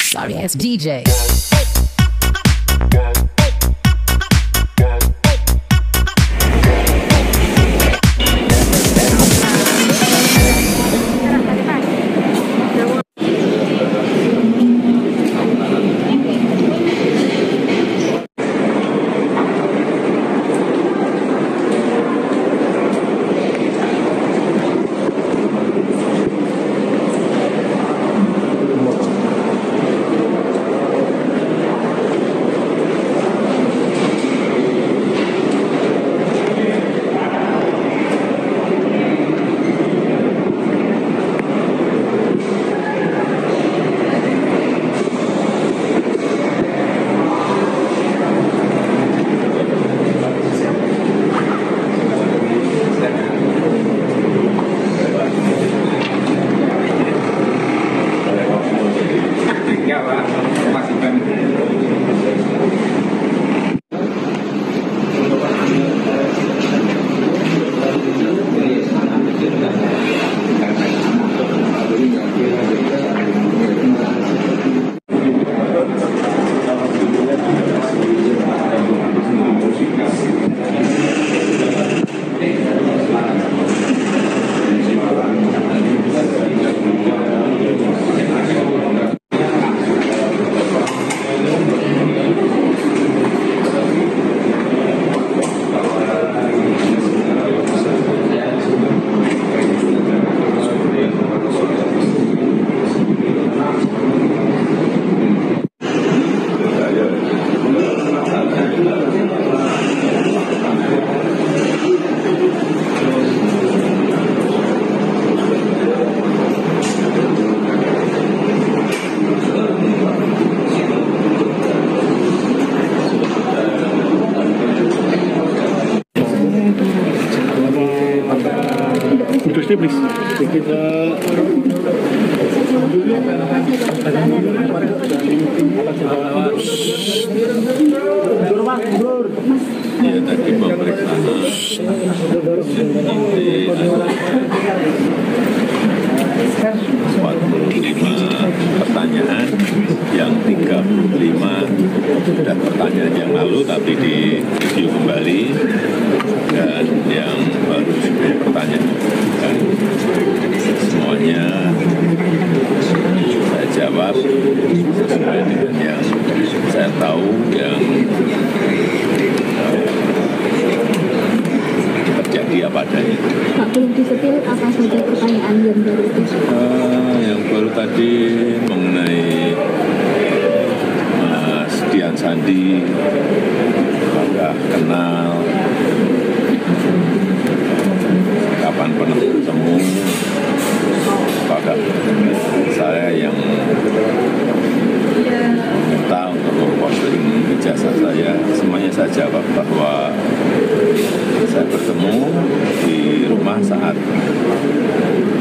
Sorry ass DJ. Please. Ya tadi pemeriksaan pertanyaan yang 35 sudah pertanyaan yang lalu tapi di review kembali dan yang baru pertanyaan dan semuanya saya jawab sesuai dengan yang saya tahu yang terjadi apa adanya. Pak, belum disetil apa saja pertanyaan yang baru itu? Yang baru tadi mengenai Mas Dian Sandi, apakah kenal, kapan pernah bertemu, apakah saya yang minta untuk memposting ijazah saya. Semuanya saya jawab bahwa saya bertemu di rumah saat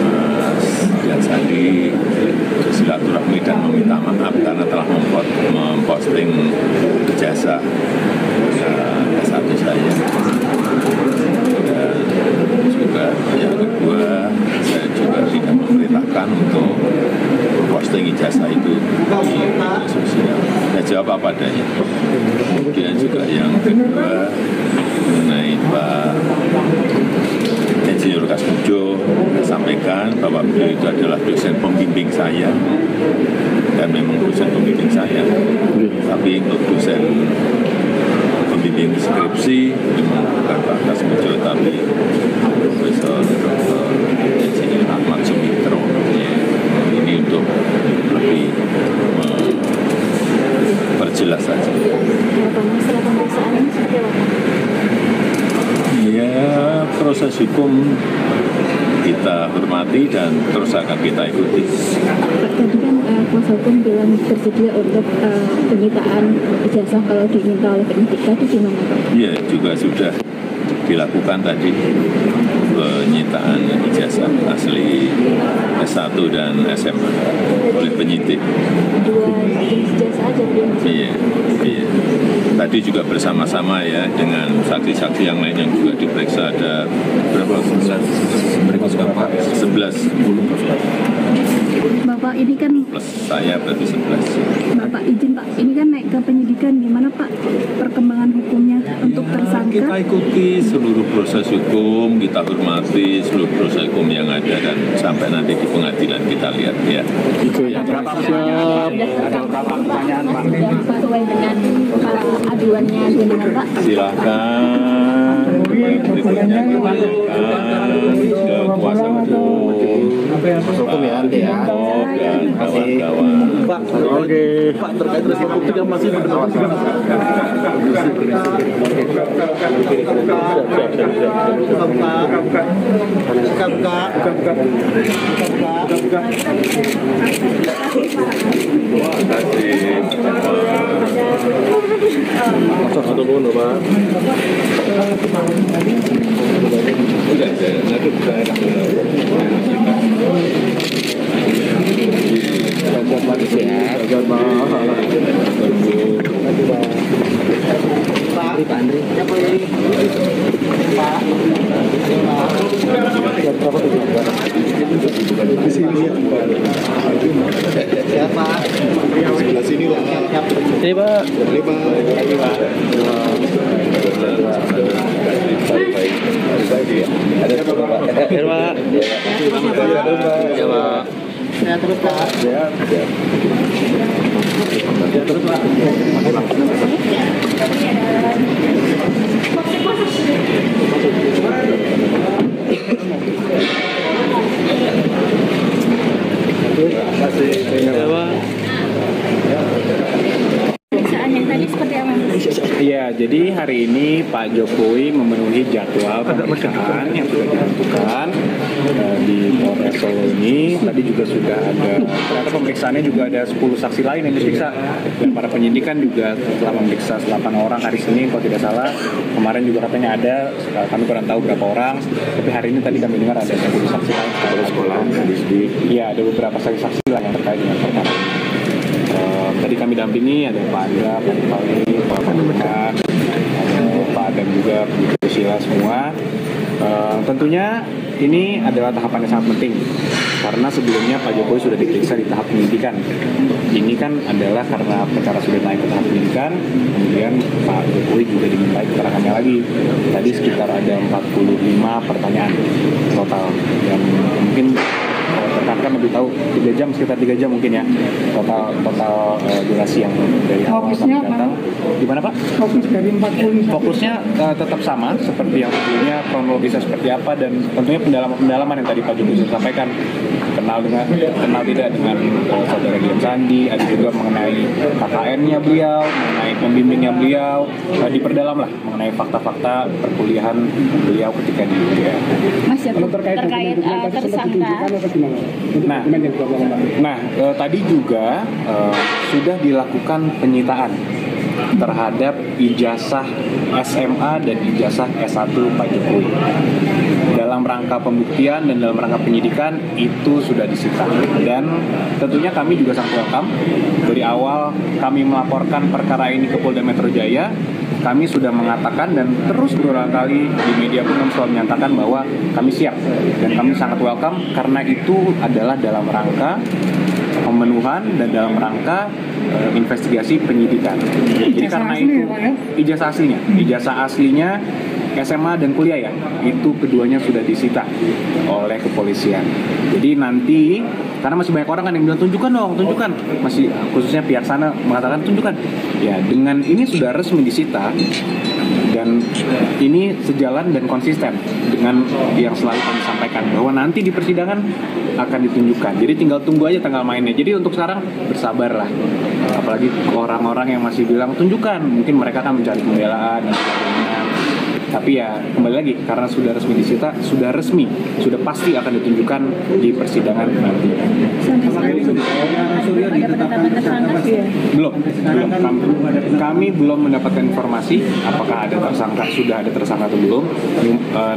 Mas Dian Sandi silaturahmi dan meminta maaf karena telah memposting ijazah S1 saya. Dan juga yang kedua, saya juga tidak memerintahkan untuk posting ijazah itu di media sosial. Saya jawab apa adanya. Kemudian juga yang kedua mengenai Pak Insinyur Kasmujo, saya sampaikan bahwa beliau itu adalah dosen pembimbing saya dan memang dosen pembimbing saya. Tapi untuk dosen pembimbing skripsi memang bukan Pak Kasmujo tapi Profesor Dr. Insinyur Ahmad Sumitro. Ini untuk lebih perjelas saja. Masalah pemeriksaan ini seperti apa? Ya, proses hukum kita hormati dan terus akan kita ikuti. Tadi kan kuasa hukum bilang bersedia untuk penyitaan ijazah kalau diminta oleh penyidik. Tadi gimana Pak? Ya, juga sudah dilakukan tadi penyitaan ijazah asli S1 dan SMA oleh penyidik. Dua jenis ijazah aja belum? Iya. Tadi juga bersama-sama ya dengan saksi-saksi yang lain yang juga diperiksa ada berapa? 11. Bapak ini kan, plus saya berarti 11. Bapak izin Pak, ini kan naik ke penyidikan, gimana Pak perkembangan hukumnya untuk tersangka? Kita ikuti seluruh proses hukum, kita hormati seluruh proses hukum yang ada, dan sampai nanti di pengadilan kita lihat ya. Berapa pertanyaan Pak? Sudah sesuai dengan aduannya dengan Pak? Silakan berikutnya ke kuasa hukum dan kawan-kawan. Pak, Pak, terkait respon publik yang masih berdebat sebelah sini Pak. Ini Pak. Ini Pak. Ada apa Pak? Ada Pak. Ya Pak. Saya terus Pak. Ya. Ya terus Pak. Pemeriksaan yang tadi seperti apa? Ya, jadi hari ini Pak Jokowi memenuhi jadwal pemeriksaan yang sudah ditentukan di Polres Solo ini. Tadi juga sudah ada, ternyata pemeriksaannya juga ada 10 saksi lain yang diperiksa. Dan para penyidikan juga telah memeriksa 8 orang hari Senin kalau tidak salah. Kemarin juga katanya ada, kami kurang tahu berapa orang. Tapi hari ini tadi kami dengar ada 10 saksi lain. Sekolah, iya, ada beberapa saksi lah yang terkait dengan perkara ini. Tadi kami dampingi ada Pak Andra, Pak Pali, Pak Panduman, ada Pak Adam juga, Bu Sila semua. Tentunya ini adalah tahapan yang sangat penting karena sebelumnya Pak Jokowi sudah diperiksa di tahap penyidikan. Ini kan adalah karena perkara sudah naik ke tahap penyidikan, kemudian Pak Jokowi juga dimintai keterangannya lagi. Tadi sekitar ada 45 pertanyaan total yang mungkin rekan-rekan lebih tahu 3 jam, sekitar 3 jam mungkin ya total durasi yang dari awal sampai datang. Gimana Pak? Fokus dari 40. Fokusnya tetap sama seperti yang sebelumnya, kronologisnya seperti apa, dan tentunya pendalaman yang tadi Pak Jokowi sudah sampaikan, kenal tidak dengan saudara Dian Sandi, ada juga mengenai KKN-nya beliau, mengenai pembimbingnya beliau, diperdalam lah mengenai fakta-fakta perkuliahan beliau ketika di UGM. Mas, ya, terkait tersangka. Nah, tadi juga sudah dilakukan penyitaan terhadap ijazah SMA dan ijazah S1 Pak Jokowi. Dalam rangka pembuktian dan dalam rangka penyidikan itu sudah disita. Dan tentunya kami juga sangat welcome. Dari awal kami melaporkan perkara ini ke Polda Metro Jaya, kami sudah mengatakan dan terus berulang kali di media pun kami selalu menyatakan bahwa kami siap dan kami sangat welcome karena itu adalah dalam rangka pemenuhan dan dalam rangka investigasi penyidikan. Jadi karena itu ijazah aslinya SMA dan kuliah ya, itu keduanya sudah disita oleh kepolisian. Jadi nanti, karena masih banyak orang kan yang bilang tunjukkan dong, masih khususnya pihak sana mengatakan tunjukkan. Ya, dengan ini sudah resmi disita dan ini sejalan dan konsisten dengan yang selalu kami sampaikan bahwa nanti di persidangan akan ditunjukkan. Jadi tinggal tunggu aja tanggal mainnya. Jadi untuk sekarang bersabarlah. Apalagi orang-orang yang masih bilang tunjukkan, mungkin mereka akan mencari pembelaan dan sebagainya. Tapi ya kembali lagi karena sudah resmi disita, sudah pasti akan ditunjukkan di persidangan nanti. Belum. Kami belum mendapatkan informasi apakah sudah ada tersangka atau belum.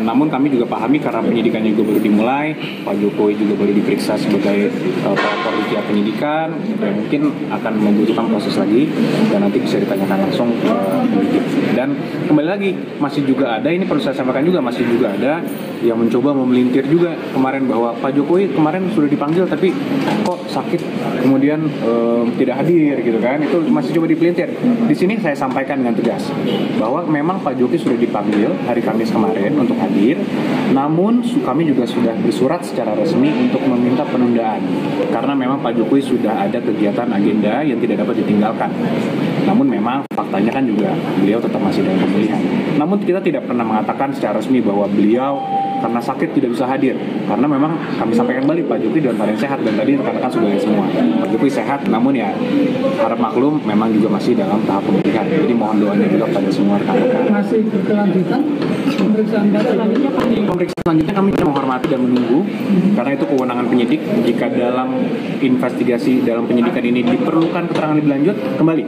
Namun kami juga pahami karena penyidikannya juga baru dimulai, Pak Jokowi juga baru diperiksa sebagai pelapor di pihak penyidikan, dan mungkin akan membutuhkan proses lagi dan nanti bisa ditanyakan langsung. Dan kembali lagi masih juga juga ada, ini perlu saya sampaikan juga, masih juga ada yang mencoba memelintir juga kemarin bahwa Pak Jokowi kemarin sudah dipanggil tapi kok sakit kemudian tidak hadir gitu kan, itu masih coba dipelintir. Di sini saya sampaikan dengan tegas bahwa memang Pak Jokowi sudah dipanggil hari Kamis kemarin untuk hadir, namun kami juga sudah bersurat secara resmi untuk meminta penundaan karena memang Pak Jokowi sudah ada kegiatan agenda yang tidak dapat ditinggalkan. Namun memang faktanya kan juga beliau tetap masih dalam pemulihan. Namun kita tidak pernah mengatakan secara resmi bahwa beliau karena sakit tidak bisa hadir, karena memang kami sampaikan balik Pak Jokowi dalam keadaan sehat, dan tadi rekan-rekan sudah lihat semua Pak Jokowi sehat, namun ya harap maklum memang juga masih dalam tahap pemulihan. Jadi mohon doanya juga pada semua rekan-rekan. Masih berkelanjutan pemeriksaan selanjutnya Pak? Pemeriksaan selanjutnya kami menghormati dan menunggu karena itu kewenangan penyidik. Jika dalam investigasi dalam penyidikan ini diperlukan keterangan lebih lanjut, kembali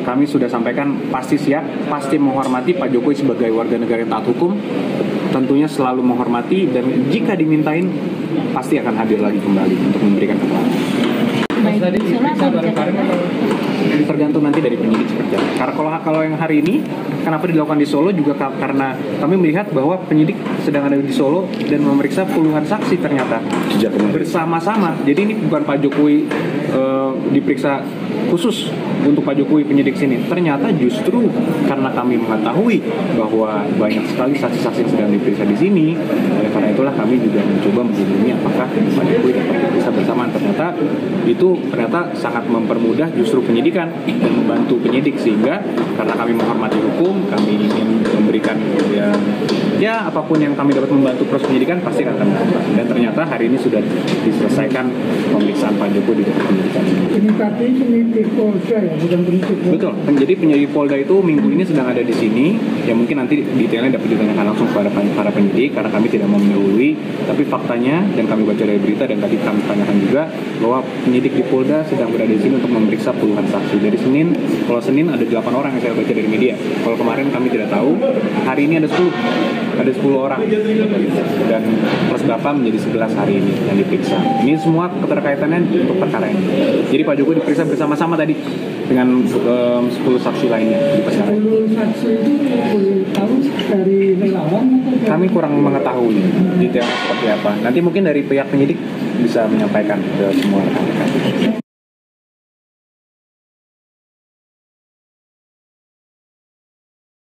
kami sudah sampaikan pasti siap, pasti menghormati Pak Jokowi sebagai warga negara yang taat hukum, tentunya selalu menghormati, dan jika dimintain pasti akan hadir lagi kembali untuk memberikan keterangan. Mas tadi diperiksa bareng-bareng atau? Tergantung nanti dari penyidik seperti apa. Karena kalau yang hari ini kenapa dilakukan di Solo juga karena kami melihat bahwa penyidik sedang ada di Solo dan memeriksa puluhan saksi ternyata bersama-sama. Jadi ini bukan Pak Jokowi diperiksa khusus untuk Pak Jokowi penyidik sini. Ternyata justru karena kami mengetahui bahwa banyak sekali saksi-saksi yang sedang diperiksa di sini, oleh karena itulah kami juga mencoba menghubungi apakah Pak Jokowi dapat diperiksa bersamaan. Ternyata sangat mempermudah justru penyidikan dan membantu penyidik, sehingga karena kami menghormati hukum, kami ingin memberikan ya apapun yang kami dapat membantu proses penyidikan pasti akan kami lakukan. Dan ternyata hari ini sudah diselesaikan pemeriksaan Pak Jokowi di penyidikan ini. Ini tadi penyidik Polda ya, bukan penyidik. Betul. Jadi penyidik Polda itu minggu ini sedang ada di sini. Ya mungkin nanti detailnya dapat ditanyakan langsung kepada para penyidik karena kami tidak mau mendahului. Tapi faktanya, dan kami baca dari berita dan tadi kami tanyakan juga, bahwa penyidik di Polda sedang berada di sini untuk memeriksa puluhan saksi. Dari Senin, kalau Senin ada 8 orang yang saya baca dari media. Kalau kemarin kami tidak tahu, hari ini ada 10 orang. Dan plus Bapak menjadi 11 hari ini yang diperiksa. Ini semua keterkaitannya untuk perkara ini. Jadi Pak Jokowi diperiksa bersama-sama tadi dengan 10 saksi lainnya di perkara ini. 10 saksi itu boleh tahu dari relawan atau? Kami kurang mengetahui detailnya seperti apa. Nanti mungkin dari pihak penyidik bisa menyampaikan ke semua rekan-rekan.